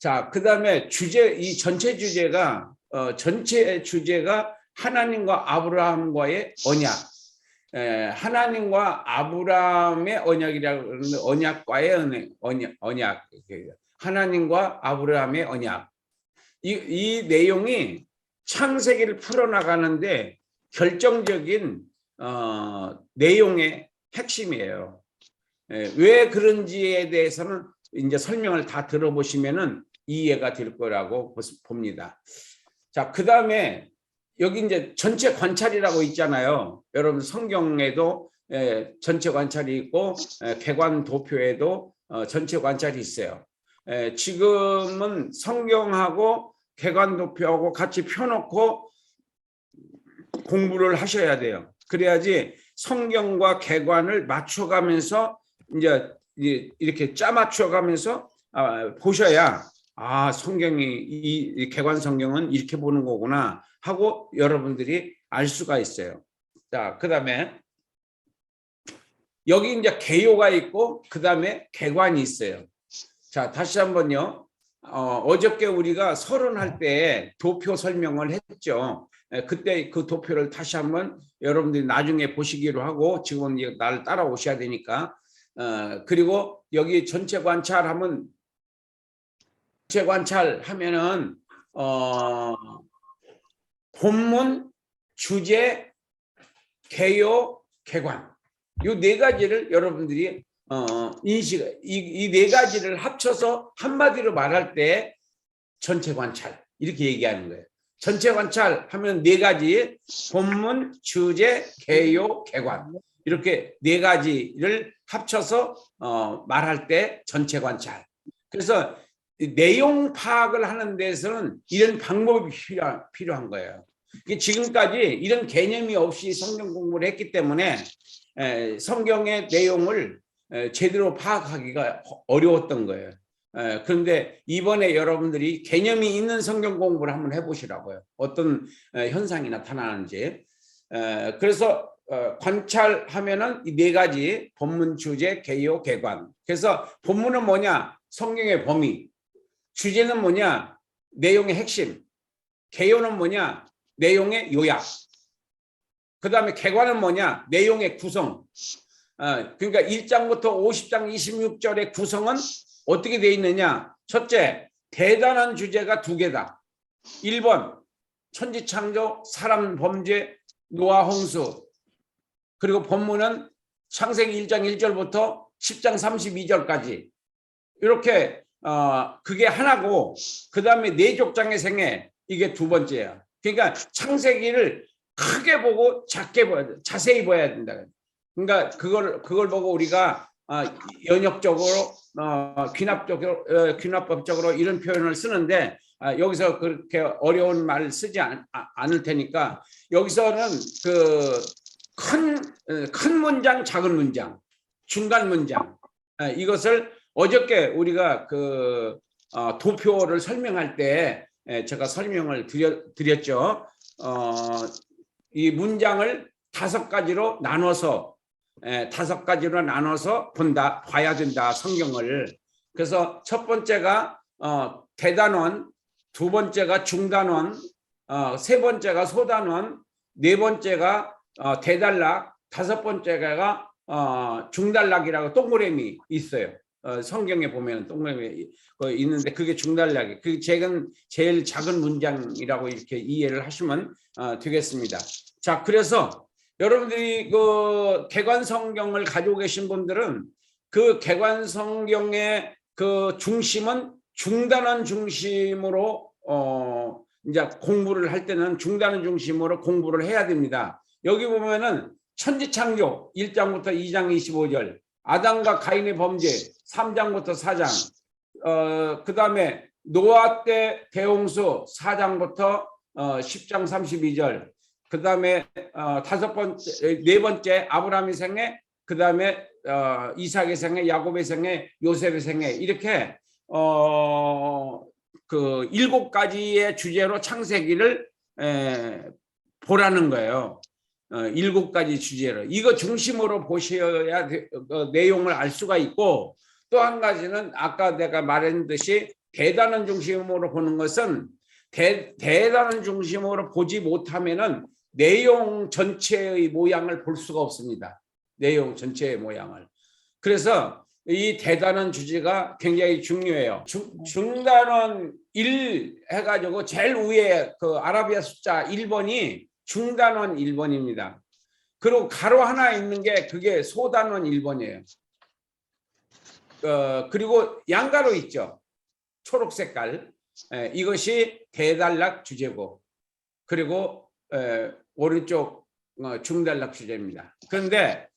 자, 그다음에 이 전체 주제가 하나님과 아브라함과의 언약. 하나님과 아브라함의 언약이라고 그러는데 언약과의 언약. 하나님과 아브라함의 언약. 이 내용이 창세기를 풀어나가는데 결정적인 내용의 핵심이에요. 왜 그런지에 대해서는 이제 설명을 다 들어보시면은 이해가 될 거라고 봅니다. 자, 그 다음에 여기 이제 전체 관찰이라고 있잖아요. 여러분 성경에도 전체 관찰이 있고 개관 도표에도 전체 관찰이 있어요. 지금은 성경하고 개관 도표하고 같이 펴놓고 공부를 하셔야 돼요. 그래야지 성경과 개관을 맞춰가면서 이제 이렇게 짜 맞춰가면서 보셔야 성경이 이 개관 성경은 이렇게 보는 거구나 하고 여러분들이 알 수가 있어요. 자, 그다음에 여기 이제 개요가 있고 그다음에 개관이 있어요. 자, 다시 한번요. 어저께 우리가 서론할 때 도표 설명을 했죠. 그때 그 도표를 다시 한번 여러분들이 나중에 보시기로 하고 지금 나를 따라오셔야 되니까 그리고 여기 전체 관찰하면은 본문, 주제, 개요, 개관 이 네 가지를 여러분들이 이 네 가지를 합쳐서 한마디로 말할 때 전체 관찰 이렇게 얘기하는 거예요. 전체 관찰 하면 네 가지 본문, 주제, 개요, 개관 이렇게 네 가지를 합쳐서 말할 때 전체 관찰. 그래서 내용 파악을 하는 데서는 이런 방법이 필요한 거예요. 지금까지 이런 개념이 없이 성경 공부를 했기 때문에 성경의 내용을 제대로 파악하기가 어려웠던 거예요. 그런데 이번에 여러분들이 개념이 있는 성경 공부를 한번 해보시라고요. 어떤 현상이 나타나는지. 그래서 관찰하면은 이 네 가지 본문, 주제, 개요, 개관. 그래서 본문은 뭐냐? 성경의 범위. 주제는 뭐냐? 내용의 핵심. 개요는 뭐냐? 내용의 요약. 그 다음에 개관은 뭐냐? 내용의 구성. 그러니까 1장부터 50장 26절의 구성은 어떻게 되어 있느냐? 첫째, 대단한 주제가 두 개다. 1번, 천지창조, 사람 범죄, 노아 홍수. 그리고 본문은 창세기 1장 1절부터 10장 32절까지. 이렇게 그게 하나고 그 다음에 내족장의 생애 이게 두 번째야. 그러니까 창세기를 크게 보고 작게 봐야 돼. 자세히 봐야 된다. 그러니까 그걸 보고 우리가 연역적으로 귀납법적으로 이런 표현을 쓰는데 여기서 그렇게 어려운 말을 쓰지 않을 테니까 여기서는 그 큰 문장, 작은 문장, 중간 문장 이것을 어저께 우리가 그 도표를 설명할 때 제가 설명을 드렸죠. 이 문장을 다섯 가지로 나눠서 봐야 된다, 성경을. 그래서 첫 번째가 대단원, 두 번째가 중단원, 세 번째가 소단원, 네 번째가 대단락, 다섯 번째가 중단락이라고 동그라미 있어요. 성경에 보면 동그라미 있는데 그게 중단락이. 그게 제일 작은 문장이라고 이렇게 이해를 하시면 되겠습니다. 자, 그래서 여러분들이 그 개관 성경을 가지고 계신 분들은 그 개관 성경의 그 중심은 중단원 중심으로 이제 공부를 할 때는 중단원 중심으로 공부를 해야 됩니다. 여기 보면은 천지창조 1장부터 2장 25절, 아담과 가인의 범죄 3장부터 4장, 그 다음에 노아 때 대홍수 4장부터 10장 32절, 그 다음에 네 번째 아브라함의 생애, 그 다음에 이삭의 생애, 야곱의 생애, 요셉의 생애 이렇게 그 7가지의 주제로 창세기를 보라는 거예요. 7가지 주제로 이거 중심으로 보셔야 내용을 알 수가 있고 또 한 가지는 아까 내가 말했듯이 대단원 중심으로 보는 것은 대단원 중심으로 보지 못하면은 내용 전체의 모양을 볼 수가 없습니다. 내용 전체의 모양을. 그래서 이 대단원 주제가 굉장히 중요해요. 중단원 1 해가지고 제일 위에 그 아라비아 숫자 1번이 중단원 1번입니다. 그리고 가로 하나 있는 게 그게 소단원 1번이에요. 그리고 양가로 있죠. 초록 색깔. 이것이 대단락 주제고, 그리고 오른쪽 중단락 주제입니다. 그런데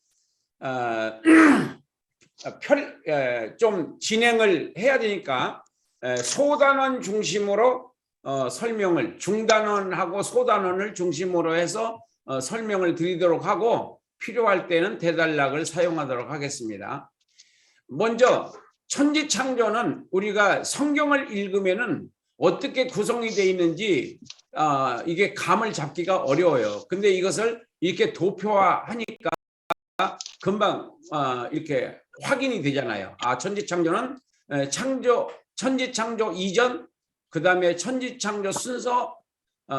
좀 진행을 해야 되니까 소단원 중심으로 설명을, 중단원하고 소단원을 중심으로 해서 설명을 드리도록 하고, 필요할 때는 대단락을 사용하도록 하겠습니다. 먼저 천지창조는 우리가 성경을 읽으면은 어떻게 구성이 되어 있는지 이게 감을 잡기가 어려워요. 근데 이것을 이렇게 도표화하니까 금방 이렇게 확인이 되잖아요. 천지창조는 천지창조 이전, 그 다음에 천지창조 순서,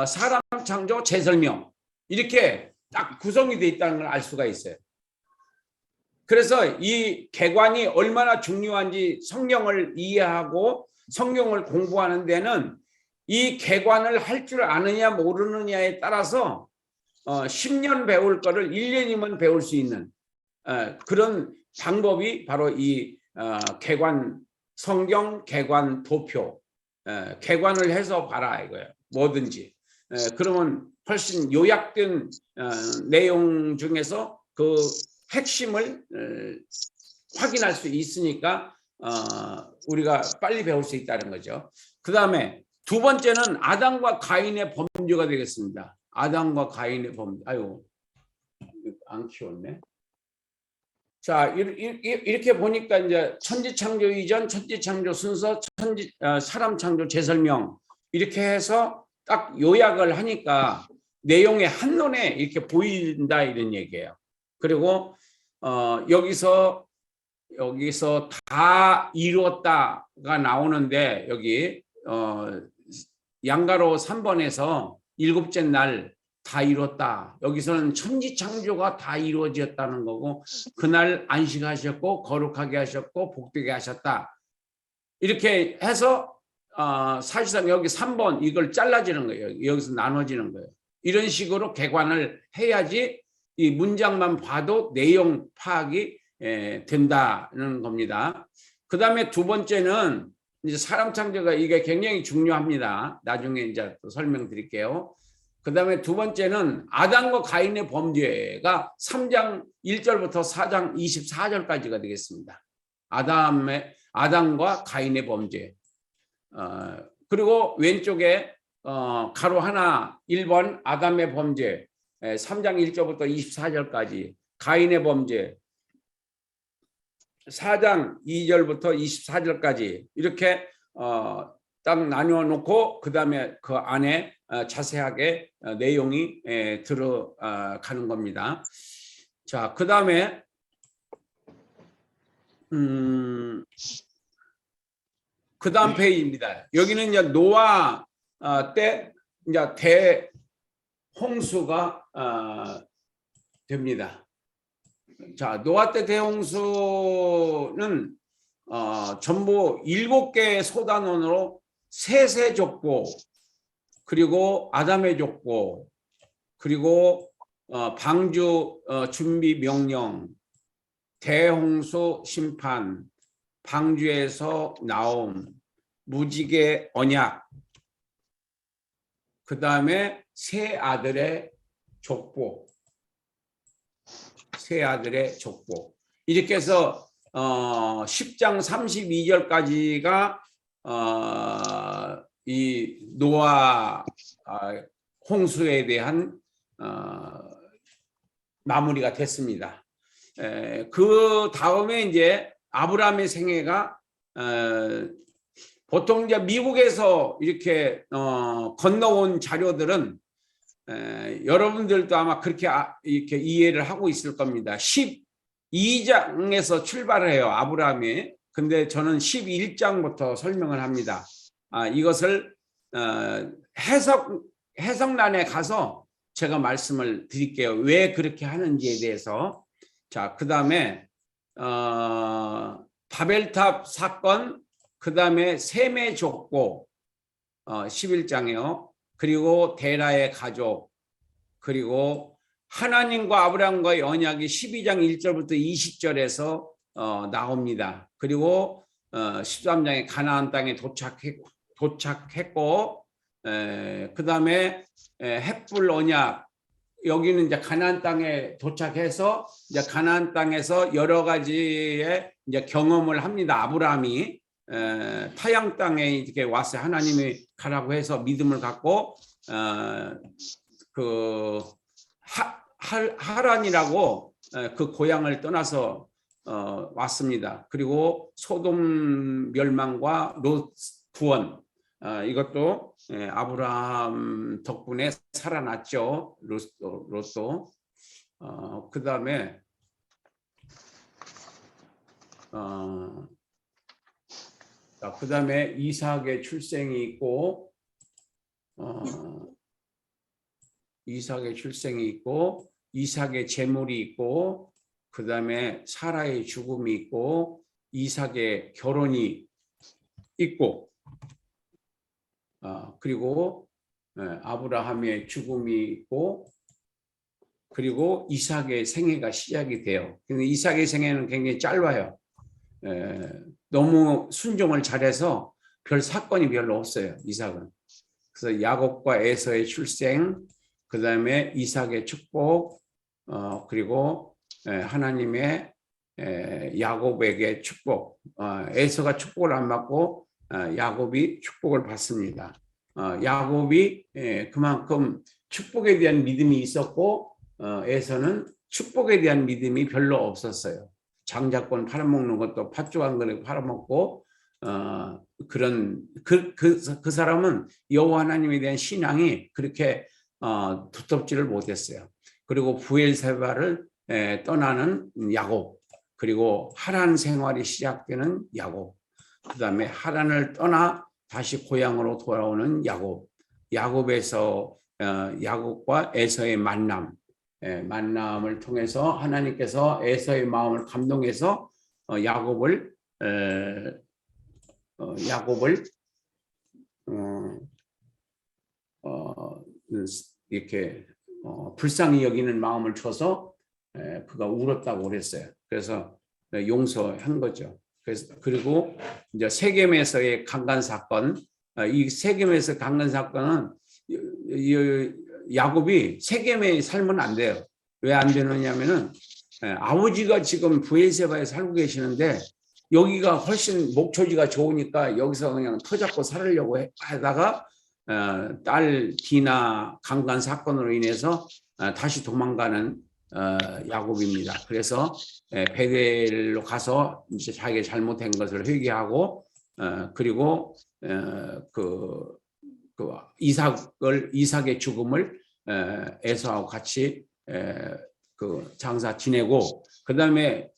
사람 창조 재설명, 이렇게 딱 구성이 되어 있다는 걸 알 수가 있어요. 그래서 이 개관이 얼마나 중요한지 성경을 이해하고 성경을 공부하는 데는 이 개관을 할 줄 아느냐 모르느냐에 따라서 10년 배울 거를 1년이면 배울 수 있는 그런 방법이 바로 이 개관, 성경 개관 도표, 개관을 해서 봐라 이거예요. 뭐든지. 그러면 훨씬 요약된 내용 중에서 그 핵심을 확인할 수 있으니까 우리가 빨리 배울 수 있다는 거죠. 그 다음에 두 번째는 아담과 가인의 범죄가 되겠습니다. 아담과 가인의 범죄. 아유, 안 키웠네. 자, 이렇게 보니까 이제 천지창조 이전, 천지창조 순서, 사람 창조 재설명, 이렇게 해서 딱 요약을 하니까 내용이 한눈에 이렇게 보인다 이런 얘기예요. 그리고 여기서 다 이루었다가 나오는데, 여기 양가로 3번에서 일곱째 날 다 이뤘다. 여기서는 천지창조가 다 이루어졌다는 거고, 그날 안식하셨고 거룩하게 하셨고 복되게 하셨다. 이렇게 해서 사실상 여기 3번 이걸 잘라지는 거예요. 여기서 나눠지는 거예요. 이런 식으로 개관을 해야지 이 문장만 봐도 내용 파악이 된다는 겁니다. 그 다음에 두 번째는 이제 사람 창조가 이게 굉장히 중요합니다. 나중에 이제 또 설명드릴게요. 그 다음에 두 번째는 아담과 가인의 범죄가 3장 1절부터 4장 24절까지가 되겠습니다. 아담과 가인의 범죄. 그리고 왼쪽에 가로 하나 1번 아담의 범죄, 3장 1절부터 24절까지 가인의 범죄, 4장 2절부터 24절까지 이렇게 딱 나누어 놓고 그 다음에 그 안에 자세하게 내용이 들어가는 겁니다. 자, 그 다음에 그 다음 페이지입니다. 여기는 이제 노아 때 이제 대홍수가 됩니다. 자, 노아 때 대홍수는 전부 7개의 소단원으로 셋의 족보, 그리고 아담의 족보, 그리고 방주 준비 명령, 대홍수 심판, 방주에서 나옴, 무지개 언약, 그 다음에 세 아들의 족보, 이렇게 해서 10장 32절까지가 이 노아 홍수에 대한 마무리가 됐습니다. 그 다음에 이제 아브라함의 생애가 보통 이제 미국에서 이렇게 건너온 자료들은 여러분들도 아마 그렇게 이렇게 이해를 하고 있을 겁니다. 12장에서 출발을 해요. 아브라함이. 근데 저는 11장부터 설명을 합니다. 이것을 해석란에 가서 제가 말씀을 드릴게요. 왜 그렇게 하는지에 대해서. 자, 그 다음에 바벨탑 사건, 그 다음에 셈의 족보 11장이요. 그리고 데라의 가족, 그리고 하나님과 아브라함과의 언약이 12장 1절부터 20절에서 나옵니다. 그리고 13장에 가나안 땅에 도착했고 그 다음에 헷불 언약, 여기는 이제 가나안 땅에 도착해서 이제 가나안 땅에서 여러 가지의 이제 경험을 합니다. 아브라함이 타양 땅에 이렇게 와서 하나님이 가라고 해서 믿음을 갖고 그 하란이라고 그 고향을 떠나서 왔습니다. 그리고 소돔 멸망과 롯 구원, 이것도 아브라함 덕분에 살아났죠. 롯도. 그 다음에 이삭의 출생이 있고 이삭의 재물이 있고, 그 다음에 사라의 죽음이 있고, 이삭의 결혼이 있고, 그리고 아브라함의 죽음이 있고, 그리고 이삭의 생애가 시작이 돼요. 근데 이삭의 생애는 굉장히 짧아요. 너무 순종을 잘해서 별 사건이 별로 없어요, 이삭은. 그래서 야곱과 에서의 출생, 그 다음에 이삭의 축복, 그리고 하나님의 야곱에게 축복, 에서가 축복을 안 받고 야곱이 축복을 받습니다. 야곱이 그만큼 축복에 대한 믿음이 있었고, 에서는 축복에 대한 믿음이 별로 없었어요. 장자권 팔아먹는 것도 팥죽 한 그릇 팔아먹고, 그런 그 사람은 여호와 하나님에 대한 신앙이 그렇게 두텁지를 못했어요. 그리고 부엘세바를 떠나는 야곱, 그리고 하란 생활이 시작되는 야곱, 그 다음에 하란을 떠나 다시 고향으로 돌아오는 야곱, 야곱에서 야곱과 에서의 만남을 통해서 하나님께서 에서의 마음을 감동해서 야곱을 이렇게 불쌍히 여기는 마음을 줘서 그가 울었다고 그랬어요. 그래서 용서한 거죠. 그리고 이제 세겜에서의 강간 사건, 이 세겜에서 강간 사건은 야곱이 세겜에 살면 안 돼요. 왜 안 되느냐면은 아버지가 지금 브엘세바에 살고 계시는데 여기가 훨씬 목초지가 좋으니까 여기서 그냥 터잡고 살으려고 하다가 딸 디나 강간 사건으로 인해서 다시 도망가는 야곱입니다. 그래서 베델로 가서 이제 자기가 잘못한 것을 회개하고 그리고 그 이삭의 죽음을 에서하고 같이 그 장사 지내고, 그 다음에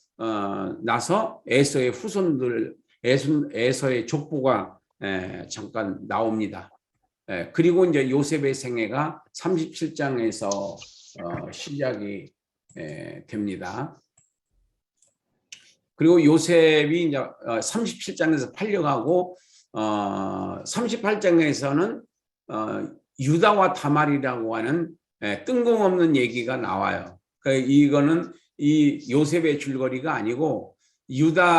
나서 에서의 후손들, 에서의 족보가 잠깐 나옵니다. 그리고 이제 요셉의 생애가 37장에서 시작이 됩니다. 그리고 요셉이 이제 37장에서 팔려가고 38장에서는 유다와 다말이라고 하는 뜬금없는 얘기가 나와요. 이거는 이 요셉의 줄거리가 아니고 유다면은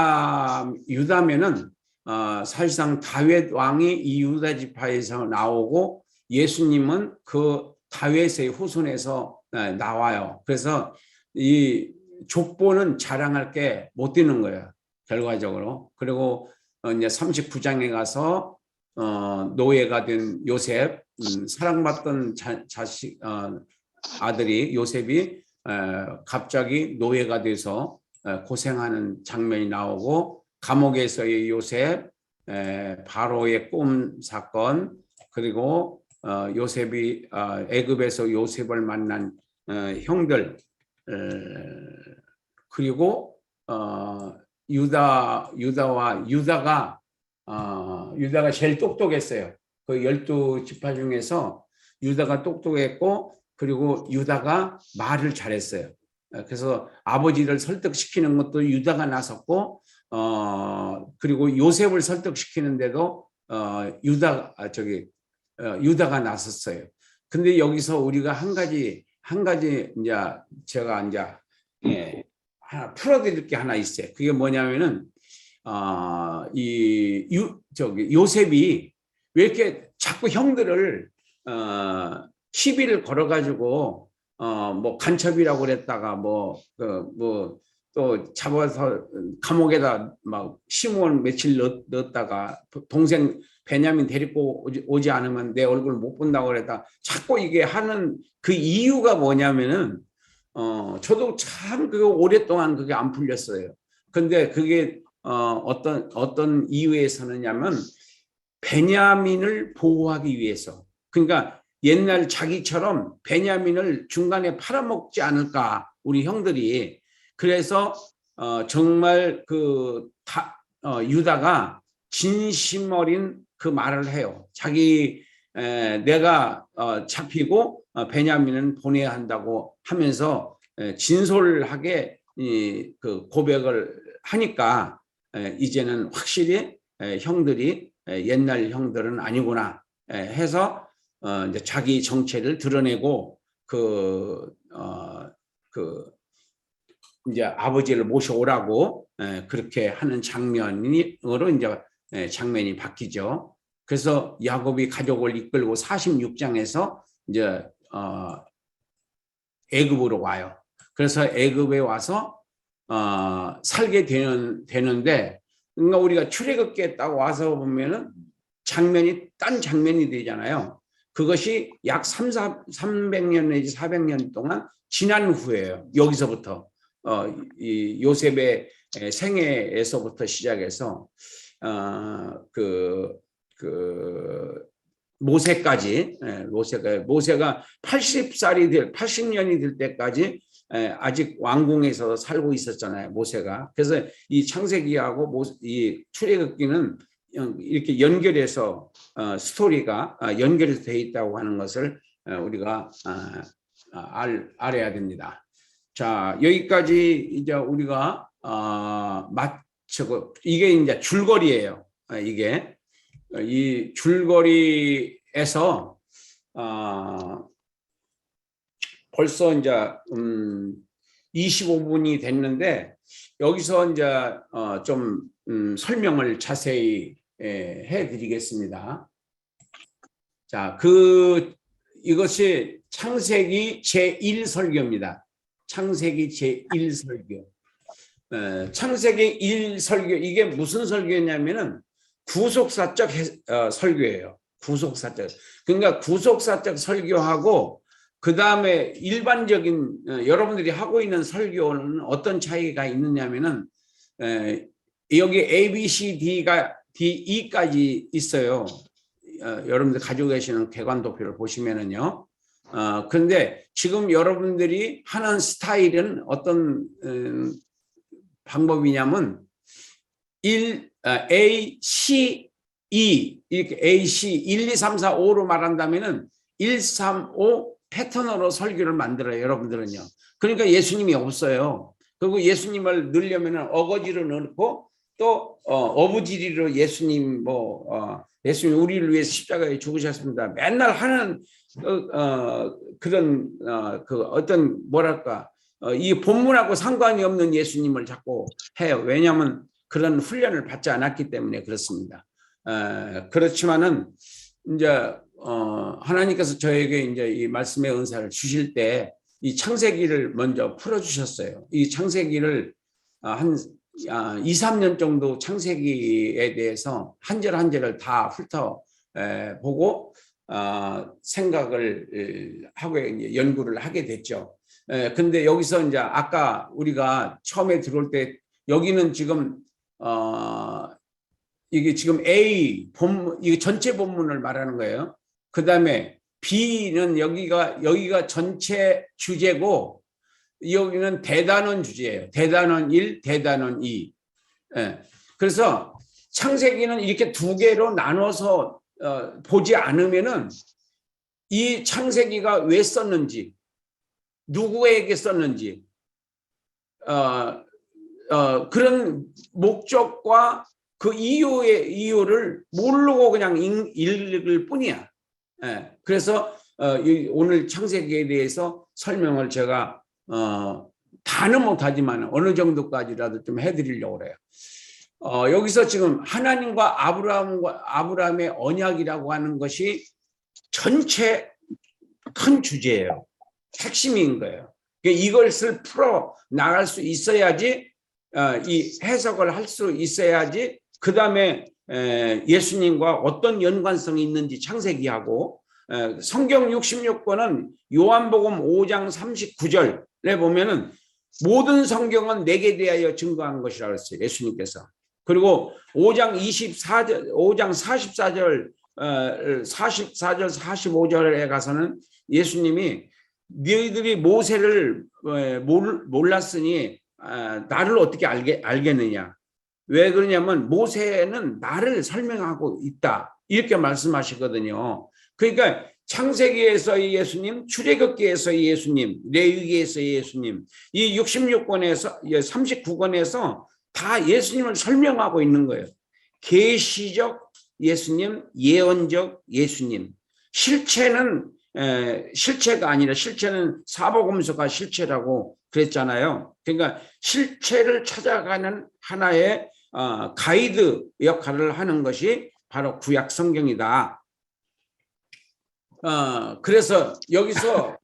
사실상 다윗 왕이 이 유다 지파에서 나오고 예수님은 그 다윗의 후손에서 나와요. 그래서 이 족보는 자랑할 게 못 되는 거예요, 결과적으로. 그리고 이제 39장에 가서 노예가 된 요셉, 사랑받던 아들이 요셉이 갑자기 노예가 돼서 고생하는 장면이 나오고, 감옥에서의 요셉, 바로의 꿈 사건, 그리고 요셉이 애굽에서 요셉을 만난 형들, 그리고 유다가 제일 똑똑했어요. 그 12지파 중에서 유다가 똑똑했고, 그리고 유다가 말을 잘했어요. 그래서 아버지를 설득시키는 것도 유다가 나섰고, 그리고 요셉을 설득시키는데도 유다가 나섰어요. 근데 여기서 우리가 한 가지 이제 제가 이제 하나 풀어드릴 게 하나 있어요. 그게 뭐냐면은 요셉이 왜 이렇게 자꾸 형들을 시비를 걸어가지고 뭐 간첩이라고 그랬다가 또 잡아서 감옥에다 막 시몬 며칠 넣었다가 동생 베냐민 데리고 오지 않으면 내 얼굴 못 본다고 그랬다. 자꾸 이게 하는 그 이유가 뭐냐면은 저도 참 그거 오랫동안 그게 안 풀렸어요. 근데 그게 어떤 이유에서느냐면 베냐민을 보호하기 위해서. 그러니까 옛날 자기처럼 베냐민을 중간에 팔아먹지 않을까 우리 형들이. 그래서 정말 유다가 진심 어린 그 말을 해요. 내가 잡히고 베냐민은 보내야 한다고 하면서 진솔하게 그 고백을 하니까 이제는 확실히 형들이 옛날 형들은 아니구나 해서 이제 자기 정체를 드러내고 이제 아버지를 모셔오라고 그렇게 하는 장면으로 이제 장면이 바뀌죠. 그래서 야곱이 가족을 이끌고 46장에서 이제 애굽으로 와요. 그래서 애굽에 와서 살게 되는데, 그러니까 우리가 출애굽기에 딱 와서 보면은 딴 장면이 되잖아요. 그것이 약 300년 내지 400년 동안 지난 후에요. 여기서부터 이 요셉의 생애에서부터 시작해서 모세까지, 모세가 80년이 될 때까지 아직 왕궁에서 살고 있었잖아요, 모세가. 그래서 이 창세기하고 이 출애굽기는 이렇게 연결해서 스토리가 연결이 되어 있다고 하는 것을 우리가 알아야 됩니다. 자, 여기까지 이제 우리가 이게 이제 줄거리예요. 이게 이 줄거리에서 벌써 이제 25분이 됐는데, 여기서 이제 좀 설명을 자세히 해드리겠습니다. 자, 이것이 창세기 제1설교입니다. 창세기 제1설교. 창세기 1설교, 이게 무슨 설교냐면은 구속사적 설교예요. 구속사적. 그러니까 구속사적 설교하고 그 다음에 일반적인 여러분들이 하고 있는 설교는 어떤 차이가 있느냐면은 여기 A, B, C, E까지 있어요. 여러분들 가지고 계시는 객관도표를 보시면은요. 그런데 지금 여러분들이 하는 스타일은 어떤 방법이냐면 A, C, E 이렇게 A, C 1, 2, 3, 4, 5로 말한다면은 1, 3, 5 패턴으로 설교를 만들어요. 여러분들은요. 그러니까 예수님이 없어요. 그리고 예수님을 넣으려면은 어거지로 넣고 또 어부지리로 예수님 예수님 우리를 위해서 십자가에 죽으셨습니다. 맨날 하는 그런 어떤 뭐랄까 이 본문하고 상관이 없는 예수님을 자꾸 해요. 왜냐하면 그런 훈련을 받지 않았기 때문에 그렇습니다. 그렇지만은 이제 하나님께서 저에게 이제 이 말씀의 은사를 주실 때 이 창세기를 먼저 풀어주셨어요. 이 창세기를 한 2, 3년 정도 창세기에 대해서 한 절 한 절을 다 훑어보고 생각을 하고 연구를 하게 됐죠. 근데 여기서 이제 아까 우리가 처음에 들어올 때 여기는 지금 이게 지금 A 본문, 이게 전체 본문을 말하는 거예요. 그 다음에 B는 여기가 전체 주제고 여기는 대단원 주제예요. 대단원 1, 대단원 2. 예. 그래서 창세기는 이렇게 두 개로 나눠서 보지 않으면은 이 창세기가 왜 썼는지, 누구에게 썼는지, 그런 목적과 그 이유를 모르고 그냥 읽을 뿐이야. 예. 그래서 오늘 창세기에 대해서 설명을 제가 다는 못하지만 어느 정도까지라도 좀 해드리려고 그래요. 여기서 지금 하나님과 아브라함의 언약이라고 하는 것이 전체 큰 주제예요. 핵심인 거예요. 이것을 풀어 나갈 수 있어야지, 이 해석을 할 수 있어야지, 그 다음에 예수님과 어떤 연관성이 있는지 창세기하고, 성경 66권은 요한복음 5장 39절에 보면은 모든 성경은 내게 대하여 증거한 것이라고 했어요. 예수님께서. 그리고 5장 44절 45절에 가서는 예수님이 너희들이 모세를 몰랐으니 나를 어떻게 알겠느냐. 왜 그러냐면 모세는 나를 설명하고 있다. 이렇게 말씀하시거든요. 그러니까 창세기에서의 예수님, 출애굽기에서의 예수님, 레위기에서의 예수님, 이 66권에서 39권에서 다 예수님을 설명하고 있는 거예요. 계시적 예수님, 예언적 예수님. 실체는 실체가 아니라, 실체는 사복음서가 실체라고 그랬잖아요. 그러니까 실체를 찾아가는 하나의 가이드 역할을 하는 것이 바로 구약 성경이다. 그래서 여기서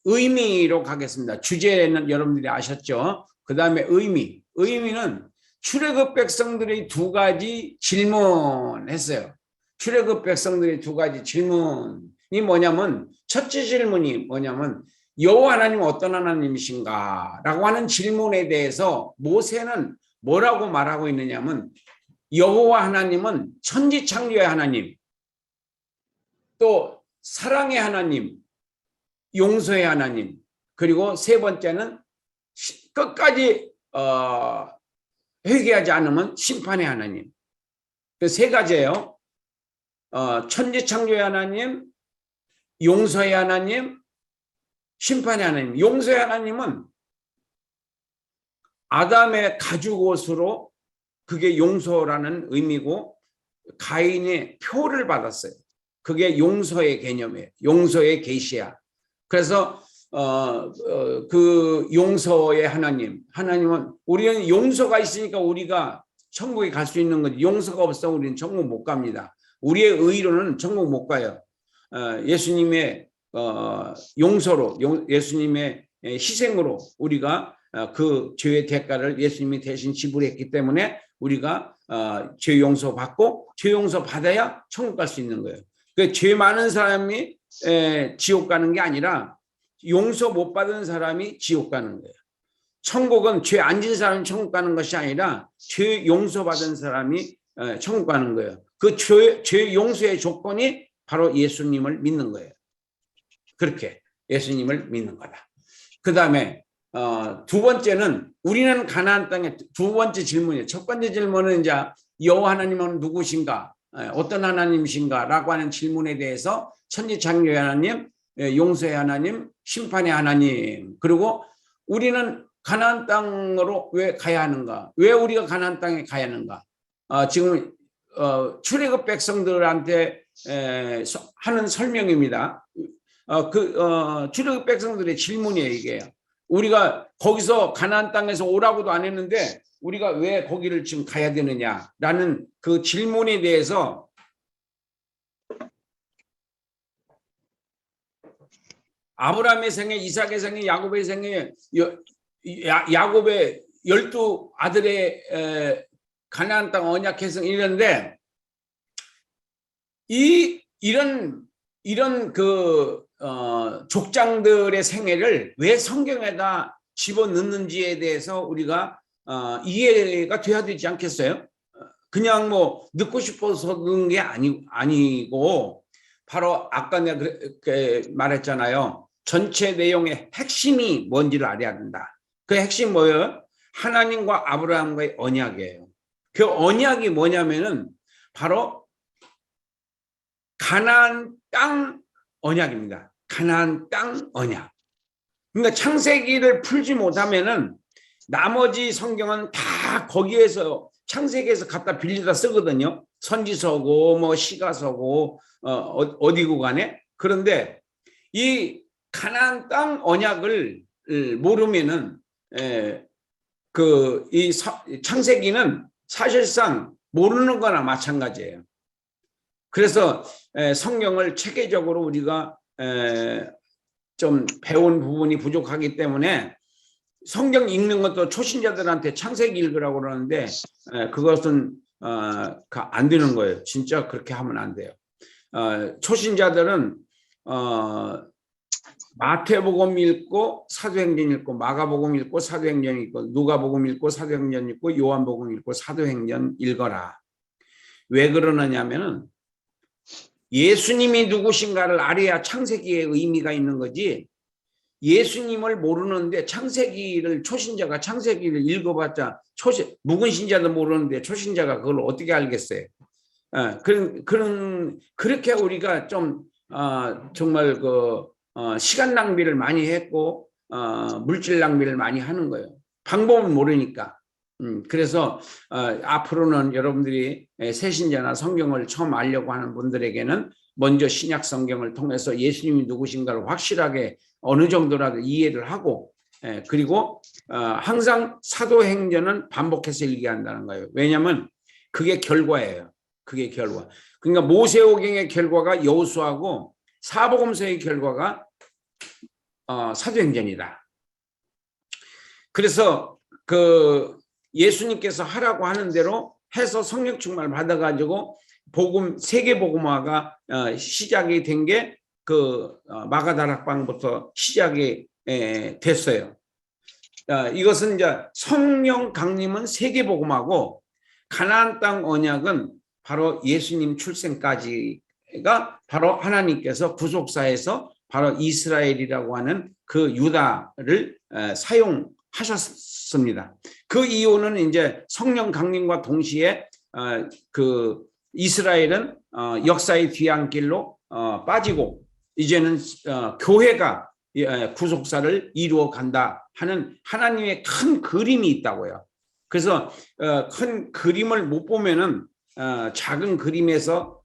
의미로 가겠습니다. 주제는 여러분들이 아셨죠? 그 다음에 의미는 출애굽 백성들이 두 가지 질문했어요. 출애굽 백성들이 두 가지 질문이 뭐냐면, 첫째 질문이 뭐냐면 여호와 하나님 어떤 하나님이신가 라고 하는 질문에 대해서 모세는 뭐라고 말하고 있느냐면, 여호와 하나님은 천지창조의 하나님, 또 사랑의 하나님, 용서의 하나님, 그리고 세 번째는 끝까지 회개하지 않으면 심판의 하나님. 그 세 가지예요. 천지창조의 하나님, 용서의 하나님, 심판의 하나님. 용서의 하나님은 아담의 가죽옷으로, 그게 용서라는 의미고, 가인의 표를 받았어요. 그게 용서의 개념이에요. 용서의 계시야. 그래서 그 용서의 하나님은 우리는 용서가 있으니까 우리가 천국에 갈 수 있는 거지. 용서가 없으면 우리는 천국 못 갑니다. 우리의 의로는 천국 못 가요. 예수님의 용서로, 예수님의 희생으로 우리가 그 죄의 대가를 예수님이 대신 지불했기 때문에 우리가 죄 용서 받고, 죄 용서 받아야 천국 갈 수 있는 거예요. 그 죄 많은 사람이 지옥 가는 게 아니라 용서 못 받은 사람이 지옥 가는 거예요. 천국은 죄 안 진 사람이 천국 가는 것이 아니라 죄 용서 받은 사람이 천국 가는 거예요. 그 죄 용서의 조건이 바로 예수님을 믿는 거예요. 그렇게 예수님을 믿는 거다. 그 다음에 두 번째는 우리는 가나안 땅에, 두 번째 질문이에요. 첫 번째 질문은 이제 여호와 하나님은 누구신가, 어떤 하나님이신가 라고 하는 질문에 대해서 천지창조의 하나님, 용서의 하나님, 심판의 하나님, 그리고 우리는 가나안 땅으로 왜 가야 하는가, 왜 우리가 가나안 땅에 가야 하는가. 지금 출애굽 백성들한테 하는 설명입니다. 출애굽 백성들의 질문이에요. 이게 우리가 거기서 가나안 땅에서 오라고도 안 했는데 우리가 왜 거기를 지금 가야 되느냐라는 그 질문에 대해서 아브라함의 생애, 이삭의 생애, 야곱의 생애, 야곱의 12아들의 가나안 땅 언약회성 이랬는데, 이런 그 족장들의 생애를 왜 성경에다 집어넣는지에 대해서 우리가 이해가 돼야 되지 않겠어요? 그냥 뭐 넣고 싶어서 넣은 게 아니고, 바로 아까 내가 그렇게 말했잖아요. 전체 내용의 핵심이 뭔지를 알아야 된다. 그 핵심 뭐예요? 하나님과 아브라함과의 언약이에요. 그 언약이 뭐냐면은 바로 가나안 땅 언약입니다. 가나안 땅 언약. 그러니까 창세기를 풀지 못하면은 나머지 성경은 다 거기에서 창세기에서 갖다 빌리다 쓰거든요. 선지서고 뭐 시가서고 어디고 간에. 그런데 이 가나안 땅 언약을 모르면은 이 창세기는 사실상 모르는 거나 마찬가지예요. 그래서 성경을 체계적으로 우리가 좀 배운 부분이 부족하기 때문에 성경 읽는 것도 초신자들한테 창세기 읽으라고 그러는데 그것은 안 되는 거예요. 진짜 그렇게 하면 안 돼요. 초신자들은 마태복음 읽고 사도행전 읽고 마가복음 읽고 사도행전 읽고 누가복음 읽고 사도행전 읽고 요한복음 읽고 사도행전 읽어라. 왜 그러느냐면은 예수님이 누구신가를 알아야 창세기의 의미가 있는 거지. 예수님을 모르는데 창세기를 초신자가 창세기를 읽어봤자 묵은 신자도 모르는데 초신자가 그걸 어떻게 알겠어요? 그렇게 우리가 좀 정말 시간 낭비를 많이 했고 물질 낭비를 많이 하는 거예요. 방법을 모르니까. 그래서 앞으로는 여러분들이 새신자나 성경을 처음 알려고 하는 분들에게는 먼저 신약 성경을 통해서 예수님이 누구신가를 확실하게 어느 정도라도 이해를 하고 그리고 항상 사도행전은 반복해서 읽게 한다는 거예요. 왜냐하면 그게 결과예요. 그게 결과. 그러니까 모세오경의 결과가 여호수아고 사복음서의 결과가 사도행전이다. 그래서 예수님께서 하라고 하는 대로 해서 성령 충만을 받아가지고 세계 복음화가 시작이 된 게 마가다락방부터 시작이 됐어요. 이것은 이제 성령 강림은 세계 복음화고 가나안 땅 언약은 바로 예수님 출생까지가 바로 하나님께서 구속사에서 바로 이스라엘이라고 하는 그 유다를 사용하셨습니다. 그 이유는 이제 성령 강림과 동시에 이스라엘은 역사의 뒤안길로 빠지고 이제는 교회가 구속사를 이루어 간다 하는 하나님의 큰 그림이 있다고요. 그래서 큰 그림을 못 보면은 작은 그림에서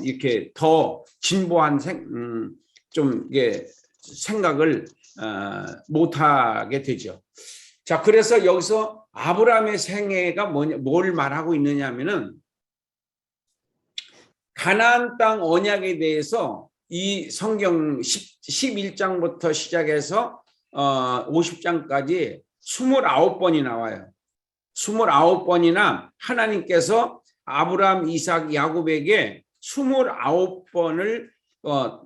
이렇게 더 진보한 좀 이게 생각을 못하게 되죠. 자, 그래서 여기서 아브라함의 생애가 뭘 말하고 있느냐면은 가나안 땅 언약에 대해서 이 성경 11장부터 시작해서 50장까지 29번이 나와요. 29번이나 하나님께서 아브라함, 이삭, 야곱에게 29번을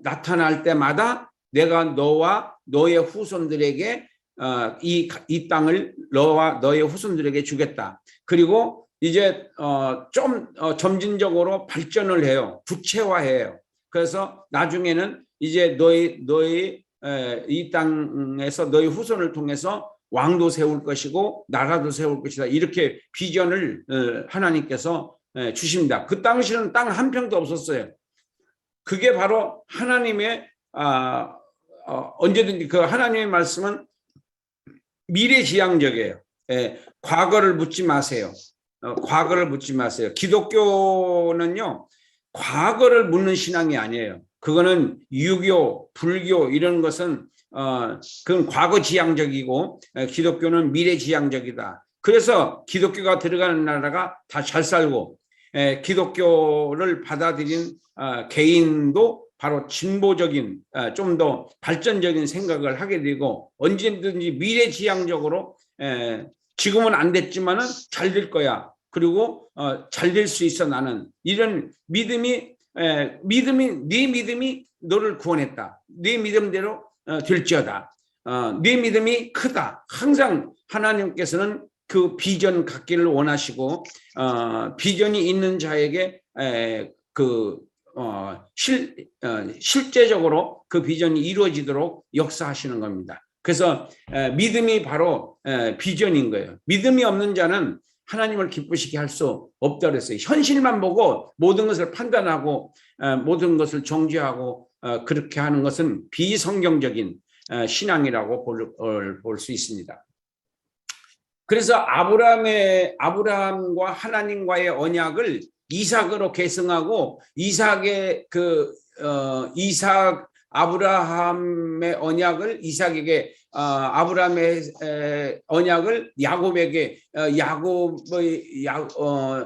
나타날 때마다 내가 너와 너의 후손들에게 이 땅을 너와 너의 후손들에게 주겠다. 그리고 이제 점진적으로 발전을 해요. 구체화해요. 그래서 나중에는 이제 너희 이 땅에서 너희 후손을 통해서 왕도 세울 것이고 나라도 세울 것이다. 이렇게 비전을 하나님께서 주십니다. 그 당시는 땅 한 평도 없었어요. 그게 바로 하나님의 언제든지 그 하나님의 말씀은 미래지향적이에요. 과거를 묻지 마세요. 과거를 묻지 마세요. 기독교는요, 과거를 묻는 신앙이 아니에요. 그거는 유교, 불교 이런 것은 그건 과거지향적이고 기독교는 미래지향적이다. 그래서 기독교가 들어가는 나라가 다 잘 살고 기독교를 받아들인 개인도 바로 진보적인 좀 더 발전적인 생각을 하게 되고 언제든지 미래지향적으로 지금은 안 됐지만은 잘 될 거야. 그리고 잘 될 수 있어 나는 이런 믿음이 네 믿음이 너를 구원했다. 네 믿음대로 될지어다. 네 믿음이 크다. 항상 하나님께서는 그 비전 갖기를 원하시고 비전이 있는 자에게 실제적으로 그 비전이 이루어지도록 역사하시는 겁니다. 그래서 믿음이 바로 비전인 거예요. 믿음이 없는 자는 하나님을 기쁘시게 할 수 없다 그랬어요. 현실만 보고 모든 것을 판단하고 모든 것을 정죄하고 그렇게 하는 것은 비성경적인 신앙이라고 볼 수 있습니다. 그래서 아브라함과 하나님과의 언약을 이삭으로 계승하고 이삭 아브라함의 언약을 이삭에게 아브라함의 언약을 야곱에게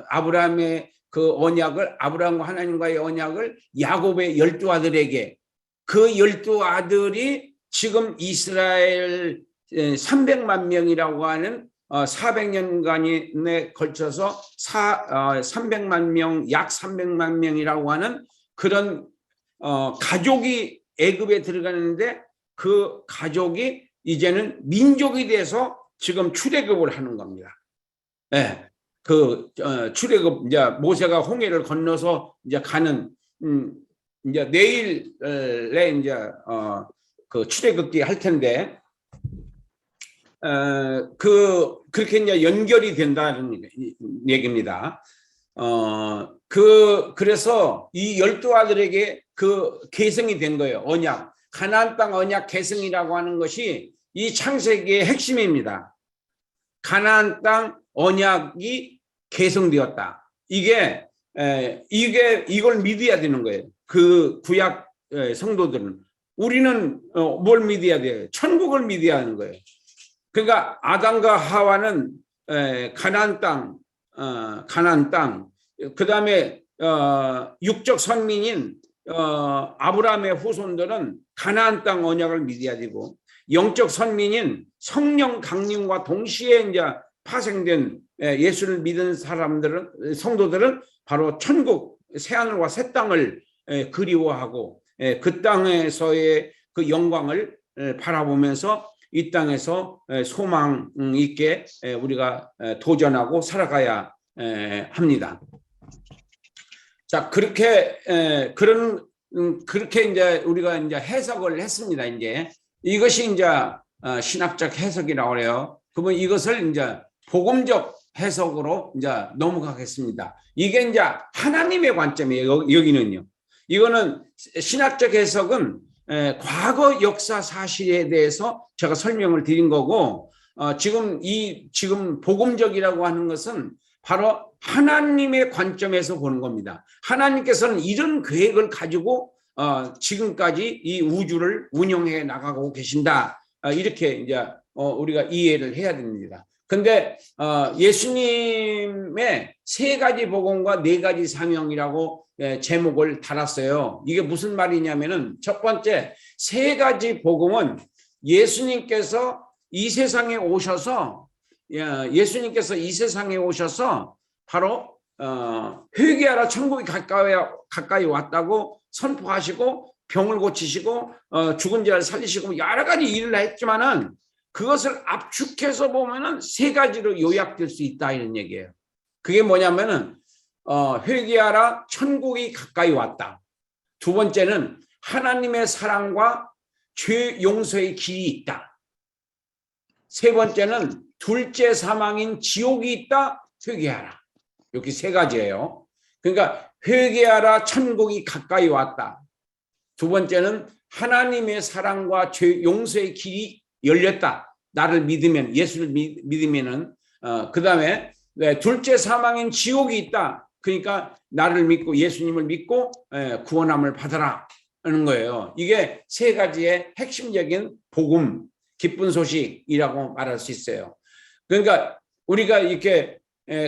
아브라함의 그 언약을 아브라함과 하나님과의 언약을 야곱의 12아들에게 그 12아들이 지금 이스라엘 300만 명이라고 하는 400년간에 걸쳐서 300만 명, 약 300만 명이라고 하는 그런 가족이 애굽에 들어가는데 그 가족이 이제는 민족이 돼서 지금 출애굽을 하는 겁니다. 네, 출애굽 이제 모세가 홍해를 건너서 이제 가는 이제 내일에 이제 그 출애굽기 할 텐데 그렇게 이제 연결이 된다는 얘기입니다. 그래서 이 12아들에게 그 계승이 된 거예요. 언약. 가나안 땅 언약 계승이라고 하는 것이 이 창세기의 핵심입니다. 가나안 땅 언약이 계승되었다. 이걸 믿어야 되는 거예요. 그 구약 성도들은. 우리는 뭘 믿어야 돼요? 천국을 믿어야 하는 거예요. 그러니까 아담과 하와는 가나안 땅, 그 다음에 육적 선민인 아브라함의 후손들은 가나안 땅 언약을 믿어야 되고, 영적 선민인 성령 강림과 동시에 이제 파생된 예수를 믿은 성도들은 바로 천국 새하늘과 새 땅을 그리워하고 그 땅에서의 그 영광을 바라보면서 이 땅에서 소망 있게 우리가 도전하고 살아가야 합니다. 자, 그렇게 이제 우리가 이제 해석을 했습니다. 이제 이것이 이제 신학적 해석이라고 해요. 그러면 이것을 이제 복음적 해석으로 이제 넘어가겠습니다. 이게 이제 하나님의 관점이에요. 여기는요. 이거는 신학적 해석은 과거 역사 사실에 대해서 제가 설명을 드린 거고, 지금 복음적이라고 하는 것은 바로 하나님의 관점에서 보는 겁니다. 하나님께서는 이런 계획을 가지고 지금까지 이 우주를 운영해 나가고 계신다. 이렇게 이제 우리가 이해를 해야 됩니다. 근데 예수님의 3가지 복음과 4가지 사명이라고 제목을 달았어요. 이게 무슨 말이냐면은, 첫 번째 3가지 복음은 예수님께서 이 세상에 오셔서 바로 회개하라 천국이 가까이 왔다고 선포하시고, 병을 고치시고 죽은 자를 살리시고 여러 가지 일을 했지만은 그것을 압축해서 보면은 3가지로 요약될 수 있다, 이런 얘기예요. 그게 뭐냐면은 회개하라 천국이 가까이 왔다. 두 번째는 하나님의 사랑과 죄 용서의 길이 있다. 세 번째는 둘째 사망인 지옥이 있다. 회개하라. 이렇게 3가지예요. 그러니까 회개하라 천국이 가까이 왔다. 두 번째는 하나님의 사랑과 죄 용서의 길이 열렸다. 나를 믿으면, 예수를 믿으면은. 그 다음에 둘째 사망인 지옥이 있다. 그러니까 나를 믿고 예수님을 믿고 구원함을 받아라 하는 거예요. 이게 3가지의 핵심적인 복음, 기쁜 소식이라고 말할 수 있어요. 그러니까 우리가 이렇게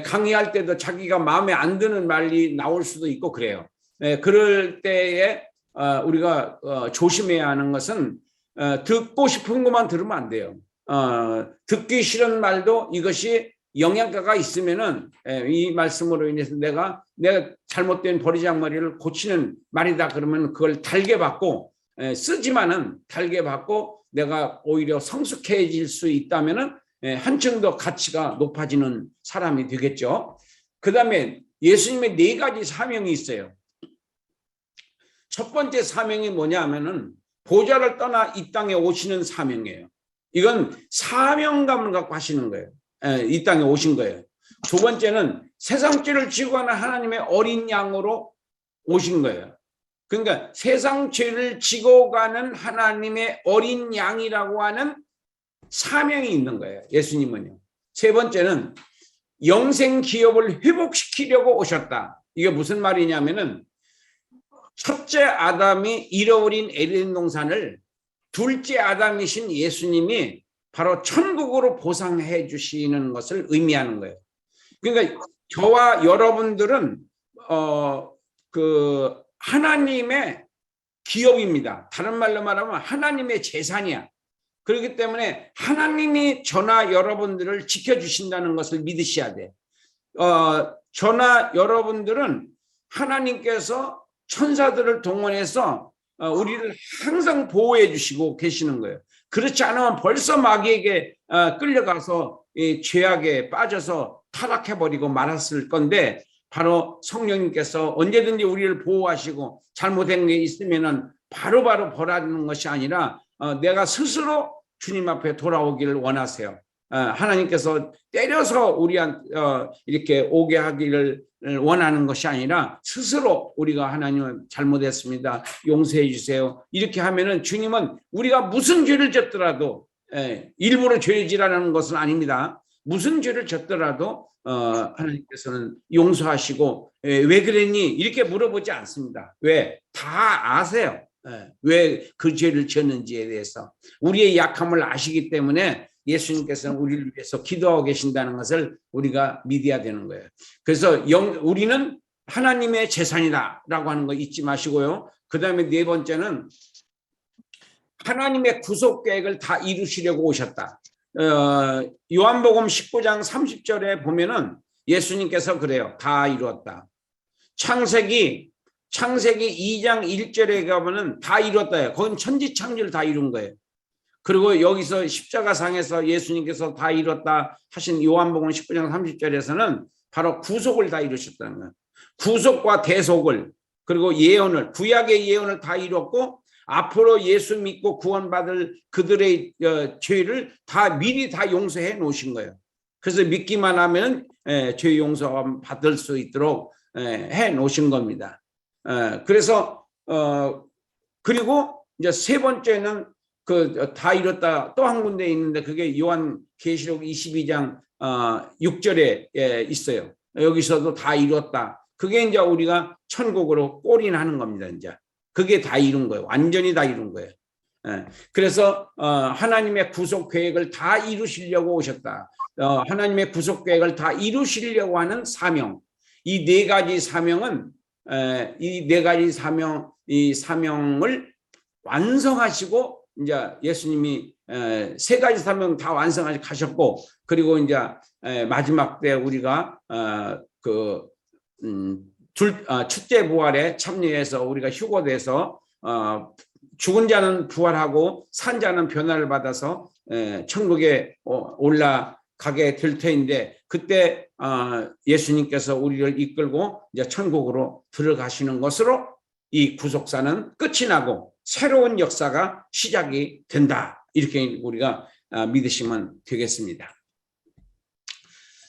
강의할 때도 자기가 마음에 안 드는 말이 나올 수도 있고 그래요. 그럴 때에 우리가 조심해야 하는 것은 듣고 싶은 것만 들으면 안 돼요. 듣기 싫은 말도 이것이 영양가가 있으면은 이 말씀으로 인해서 내가 잘못된 버리장머리를 고치는 말이다 그러면 그걸 달게 받고 쓰지만은 달게 받고 내가 오히려 성숙해질 수 있다면은 한층 더 가치가 높아지는 사람이 되겠죠. 그 다음에 예수님의 4가지 사명이 있어요. 첫 번째 사명이 뭐냐 하면은 보좌를 떠나 이 땅에 오시는 사명이에요. 이건 사명감을 갖고 하시는 거예요. 이 땅에 오신 거예요. 두 번째는 세상 죄를 지고 가는 하나님의 어린 양으로 오신 거예요. 그러니까 세상 죄를 지고 가는 하나님의 어린 양이라고 하는 사명이 있는 거예요. 예수님은요. 세 번째는 영생 기업을 회복시키려고 오셨다. 이게 무슨 말이냐면은 첫째 아담이 잃어버린 에덴 동산을 둘째 아담이신 예수님이 바로 천국으로 보상해 주시는 것을 의미하는 거예요. 그러니까 저와 여러분들은 그 하나님의 기업입니다. 다른 말로 말하면 하나님의 재산이야. 그렇기 때문에 하나님이 저나 여러분들을 지켜주신다는 것을 믿으셔야 돼. 저나 여러분들은 하나님께서 천사들을 동원해서 우리를 항상 보호해 주시고 계시는 거예요. 그렇지 않으면 벌써 마귀에게 끌려가서 죄악에 빠져서 타락해버리고 말았을 건데, 바로 성령님께서 언제든지 우리를 보호하시고 잘못된 게 있으면은 바로바로 벌하는 것이 아니라 내가 스스로 주님 앞에 돌아오기를 원하세요. 하나님께서 때려서 우리한테 이렇게 오게 하기를 원하는 것이 아니라 스스로 우리가 하나님 잘못했습니다, 용서해 주세요, 이렇게 하면은 주님은 우리가 무슨 죄를 졌더라도 일부러 죄를 지라는 것은 아닙니다. 무슨 죄를 졌더라도 하나님께서는 용서하시고 왜 그랬니? 이렇게 물어보지 않습니다. 왜? 다 아세요. 왜 그 죄를 지었는지에 대해서 우리의 약함을 아시기 때문에 예수님께서는 우리를 위해서 기도하고 계신다는 것을 우리가 믿어야 되는 거예요. 그래서 우리는 하나님의 재산이다라고 하는 거 잊지 마시고요. 그 다음에 네 번째는 하나님의 구속 계획을 다 이루시려고 오셨다. 요한복음 19장 30절에 보면은 예수님께서 그래요. 다 이루었다. 창세기 2장 1절에 가면은 다 이뤘다요. 거긴 천지창조를 다 이룬 거예요. 그리고 여기서 십자가상에서 예수님께서 다 이뤘다 하신 요한복음 19장 30절에서는 바로 구속을 다 이루셨다는 거예요. 구속과 대속을, 그리고 예언을, 구약의 예언을 다 이뤘고 앞으로 예수 믿고 구원받을 그들의 죄를 다 미리 다 용서해 놓으신 거예요. 그래서 믿기만 하면 죄 용서 받을 수 있도록 해 놓으신 겁니다. 그래서 그리고 이제 세 번째는 그 다 이뤘다 또 한 군데 있는데 그게 요한 계시록 22장 6절에 있어요. 여기서도 다 이뤘다. 그게 이제 우리가 천국으로 골인하는 겁니다. 이제 그게 다 이룬 거예요. 완전히 다 이룬 거예요. 그래서 하나님의 구속 계획을 다 이루시려고 오셨다. 하나님의 구속 계획을 다 이루시려고 하는 사명. 이 네 가지 사명은 이 사명을 완성하시고 이제 예수님이 세 가지 사명 다 완성하시 가셨고, 그리고 이제 마지막 때 우리가 첫째 부활에 참여해서 우리가 휴거돼서 죽은 자는 부활하고 산 자는 변화를 받아서 천국에 올라가게 될 터인데, 그때 예수님께서 우리를 이끌고 이제 천국으로 들어가시는 것으로 이 구속사는 끝이 나고 새로운 역사가 시작이 된다. 이렇게 우리가 믿으시면 되겠습니다.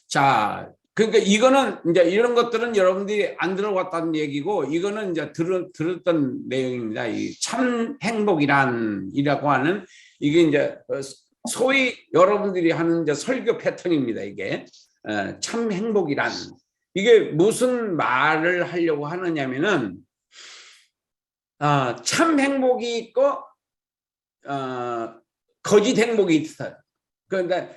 자, 그러니까 이거는 이제 이런 것들은 여러분들이 안 들어봤다는 얘기고, 이거는 이제 들었던 내용입니다. 이 참 행복이란이라고 하는, 이게 이제 소위 여러분들이 하는 이제 설교 패턴입니다. 이게 참 행복이란, 이게 무슨 말을 하려고 하느냐면은 참 행복이 있고 거짓 행복이 있어요. 그러니까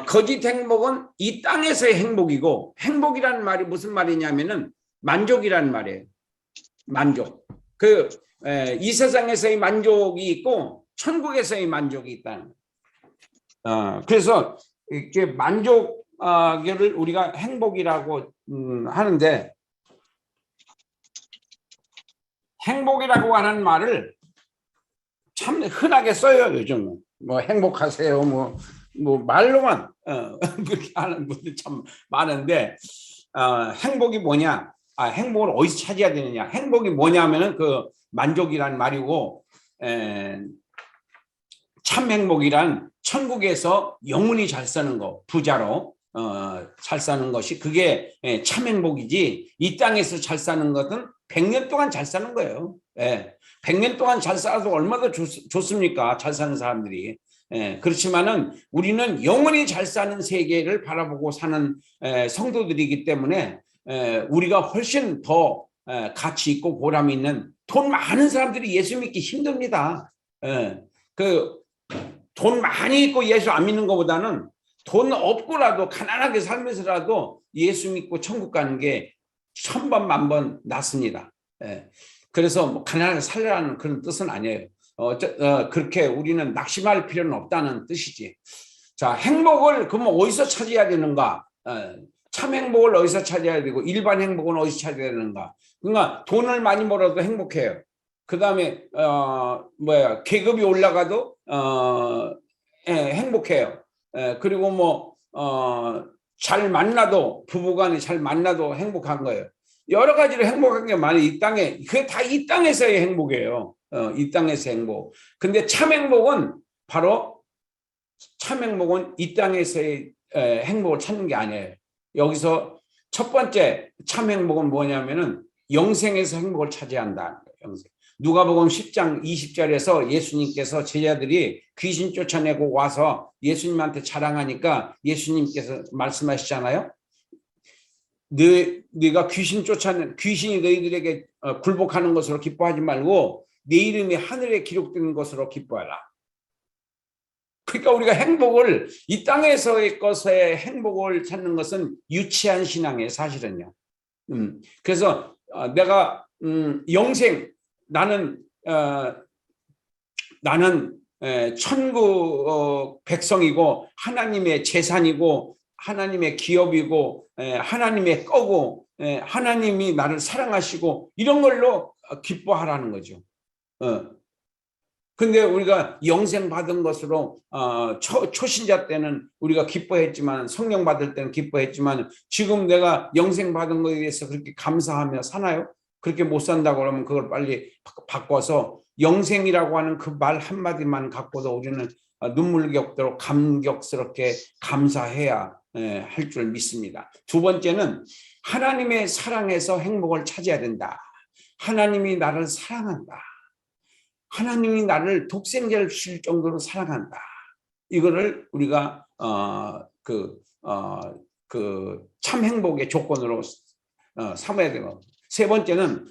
거짓 행복은 이 땅에서의 행복이고, 행복이라는 말이 무슨 말이냐면은 만족이라는 말이에요. 만족. 이 세상에서의 만족이 있고 천국에서의 만족이 있다는. 그래서 이렇게 만족을 우리가 행복이라고 하는데, 행복이라고 하는 말을 참 흔하게 써요. 요즘 뭐 행복하세요, 뭐 말로만 그렇게 하는 분들 참 많은데, 행복이 뭐냐? 행복을 어디서 찾아야 되느냐? 행복이 뭐냐면은 그 만족이란 말이고, 참 행복이란 천국에서 영원히 잘 사는 거, 부자로 잘 사는 것이 그게 참 행복이지, 이 땅에서 잘 사는 것은 100년 동안 잘 사는 거예요. 100년 동안 잘 살아도 얼마나 좋습니까? 잘 사는 사람들이. 그렇지만은 우리는 영원히 잘 사는 세계를 바라보고 사는 성도들이기 때문에 우리가 훨씬 더 가치 있고 보람 있는, 돈 많은 사람들이 예수 믿기 힘듭니다. 그 돈 많이 있고 예수 안 믿는 것보다는 돈 없고라도 가난하게 살면서라도 예수 믿고 천국 가는 게 1000번 만번 낫습니다. 그래서 뭐 가난하게 살라는 그런 뜻은 아니에요. 그렇게 우리는 낙심할 필요는 없다는 뜻이지. 자, 행복을 그러면 어디서 찾아야 되는가? 참 행복을 어디서 찾아야 되고 일반 행복은 어디서 찾아야 되는가? 그러니까 돈을 많이 벌어도 행복해요. 그 다음에 계급이 올라가도 행복해요. 그리고 뭐 잘 만나도, 부부간에 잘 만나도 행복한 거예요. 여러 가지로 행복한 게 많아요. 이 땅에. 그게 다 이 땅에서의 행복이에요. 이 땅에서 행복. 근데 참 행복은 바로, 참 행복은 이 땅에서의 행복을 찾는 게 아니에요. 여기서 첫 번째 참 행복은 뭐냐면은 영생에서 행복을 찾아야 한다. 영생. 누가복음 10장 20절에서 예수님께서 제자들이 귀신 쫓아내고 와서 예수님한테 자랑하니까 예수님께서 말씀하시잖아요. 네가 귀신이 너희들에게 굴복하는 것으로 기뻐하지 말고 내 이름이 하늘에 기록된 것으로 기뻐하라. 그러니까 우리가 행복을, 이 땅에서의 것의 행복을 찾는 것은 유치한 신앙이에요, 사실은요. 그래서 내가 영생, 나는 천국 백성이고 하나님의 재산이고 하나님의 기업이고 하나님의 거고 하나님이 나를 사랑하시고 이런 걸로 기뻐하라는 거죠. 근데 우리가 영생 받은 것으로 초신자 때는 우리가 기뻐했지만, 성령 받을 때는 기뻐했지만, 지금 내가 영생 받은 것에 대해서 그렇게 감사하며 사나요? 그렇게 못 산다고 그러면 그걸 빨리 바꿔서 영생이라고 하는 그 말 한마디만 갖고도 우리는 눈물겹도록 감격스럽게 감사해야 할 줄 믿습니다. 두 번째는 하나님의 사랑에서 행복을 찾아야 된다. 하나님이 나를 사랑한다. 하나님이 나를 독생자를 주실 정도로 사랑한다. 이거를 우리가 참 행복의 조건으로 삼아야 되고, 세 번째는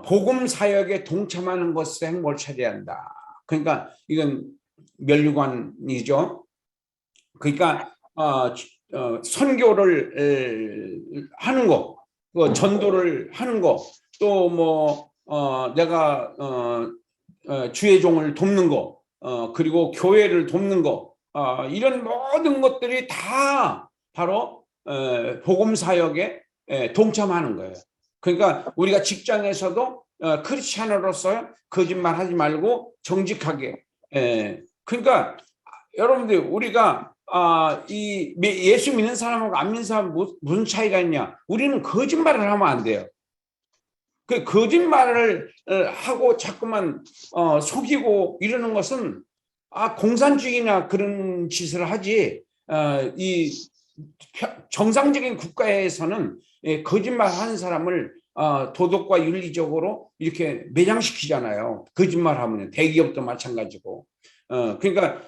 복음 사역에 동참하는 것에 행복을 찾아야 한다. 그러니까 이건 면류관이죠. 그러니까 선교를 하는 거, 전도를 하는 거, 또 뭐 내가 주의 종을 돕는 거, 그리고 교회를 돕는 거, 이런 모든 것들이 다 바로 복음 사역에 동참하는 거예요. 그러니까 우리가 직장에서도 크리스찬으로서 거짓말하지 말고 정직하게. 그러니까 여러분들, 우리가 이 예수 믿는 사람하고 안 믿는 사람 무슨 차이가 있냐? 우리는 거짓말을 하면 안 돼요. 그 거짓말을 하고 자꾸만 속이고 이러는 것은 공산주의나 그런 짓을 하지, 이 정상적인 국가에서는 거짓말하는 사람을 도덕과 윤리적으로 이렇게 매장시키잖아요. 거짓말하면 대기업도 마찬가지고. 그러니까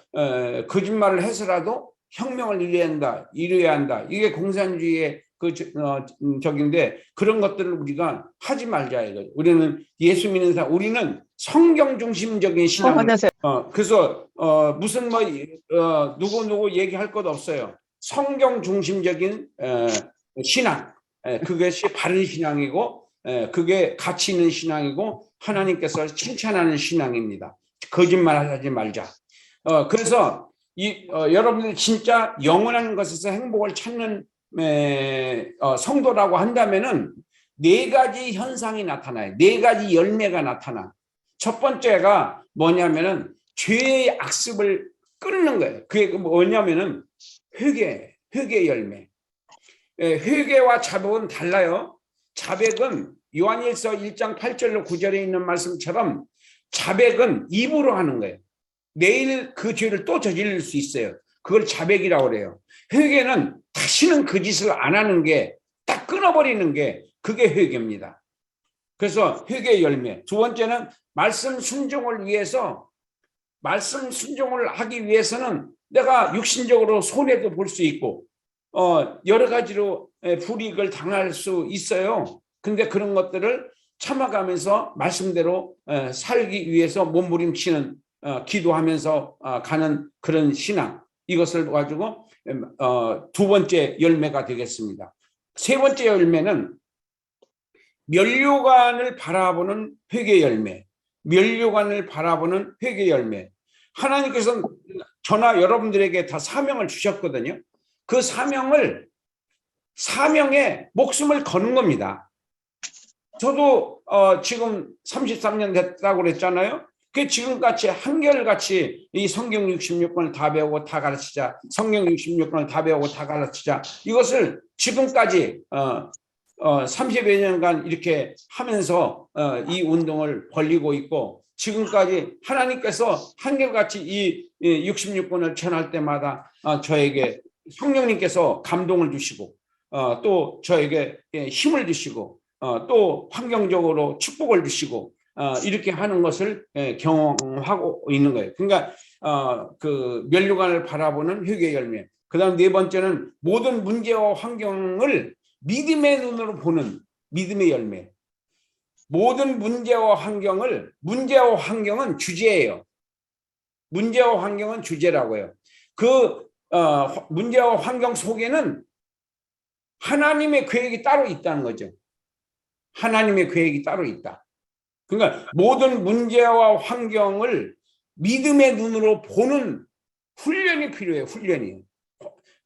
거짓말을 해서라도 혁명을 이루어야 한다. 이게 공산주의의 적인데, 그런 것들을 우리가 하지 말자 이거죠. 우리는 예수 믿는 사람, 우리는 성경 중심적인 신앙. 그래서 무슨 누구 얘기할 것 없어요. 성경 중심적인 신앙, 그것이 바른 신앙이고, 그게 가치 있는 신앙이고, 하나님께서 칭찬하는 신앙입니다. 거짓말하지 말자. 그래서 여러분들이 진짜 영원한 것에서 행복을 찾는 성도라고 한다면은 네 가지 현상이 나타나요. 네 가지 열매가 나타나. 첫 번째가 뭐냐면은 죄의 악습을 끊는 거예요. 그게 뭐냐면은 회개 열매. 회개와 자백은 달라요. 자백은 요한일서 1장 8절로 9절에 있는 말씀처럼 자백은 입으로 하는 거예요. 내일 그 죄를 또 저지를 수 있어요. 그걸 자백이라고 그래요. 회개는 다시는 그 짓을 안 하는 게, 딱 끊어버리는 게 그게 회개입니다. 그래서 회개의 열매. 두 번째는 말씀 순종을 위해서, 말씀 순종을 하기 위해서는 내가 육신적으로 손해도 볼 수 있고 여러 가지로 불이익을 당할 수 있어요. 근데 그런 것들을 참아가면서 말씀대로 살기 위해서 몸부림치는, 기도하면서 가는 그런 신앙, 이것을 가지고 두 번째 열매가 되겠습니다. 세 번째 열매는 면류관을 바라보는 회개 열매. 면류관을 바라보는 회개 열매. 하나님께서는 저나 여러분들에게 다 사명을 주셨거든요. 그 사명에 목숨을 거는 겁니다. 저도 지금 33년 됐다고 그랬잖아요. 그 지금같이 한결같이 이 성경 66권을 다 배우고 다 가르치자, 성경 66권을 다 배우고 다 가르치자, 이것을 지금까지 30여 년간 이렇게 하면서 이 운동을 벌리고 있고, 지금까지 하나님께서 한결같이 이 66권을 전할 때마다 저에게 성령님께서 감동을 주시고 또 저에게 힘을 주시고 또 환경적으로 축복을 주시고 이렇게 하는 것을 경험하고 있는 거예요. 그러니까 그 면류관을 바라보는 회개의 열매. 그다음 네 번째는 모든 문제와 환경을 믿음의 눈으로 보는 믿음의 열매. 모든 문제와 환경은 주제예요. 문제와 환경은 주제라고 해요. 그 문제와 환경 속에는 하나님의 계획이 따로 있다는 거죠. 하나님의 계획이 따로 있다. 그러니까 모든 문제와 환경을 믿음의 눈으로 보는 훈련이 필요해요. 훈련이.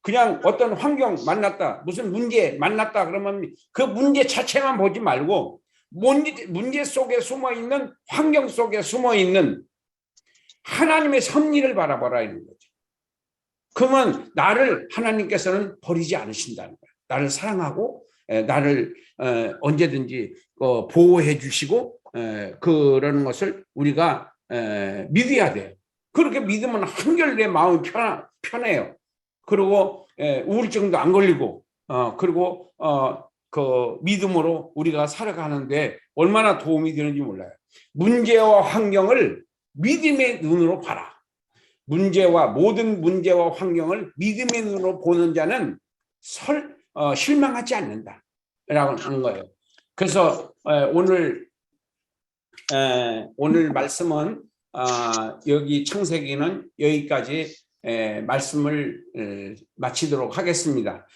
그냥 어떤 환경 만났다, 무슨 문제 만났다 그러면 그 문제 자체만 보지 말고 문제 속에 숨어있는, 환경 속에 숨어있는 하나님의 섭리를 바라보라 이런 거죠. 그러면 나를 하나님께서는 버리지 않으신다는 거예요. 나를 사랑하고 나를 언제든지 보호해 주시고 그러는 것을 우리가 믿어야 돼요. 그렇게 믿으면 한결 내 마음이 편해요. 그리고 우울증도 안 걸리고 그리고 그 믿음으로 우리가 살아가는데 얼마나 도움이 되는지 몰라요. 문제와 환경을 믿음의 눈으로 봐라. 모든 문제와 환경을 믿음의 눈으로 보는 자는 실망하지 않는다라고 하는 거예요. 그래서 오늘 말씀은 여기 창세기는 여기까지 말씀을 마치도록 하겠습니다.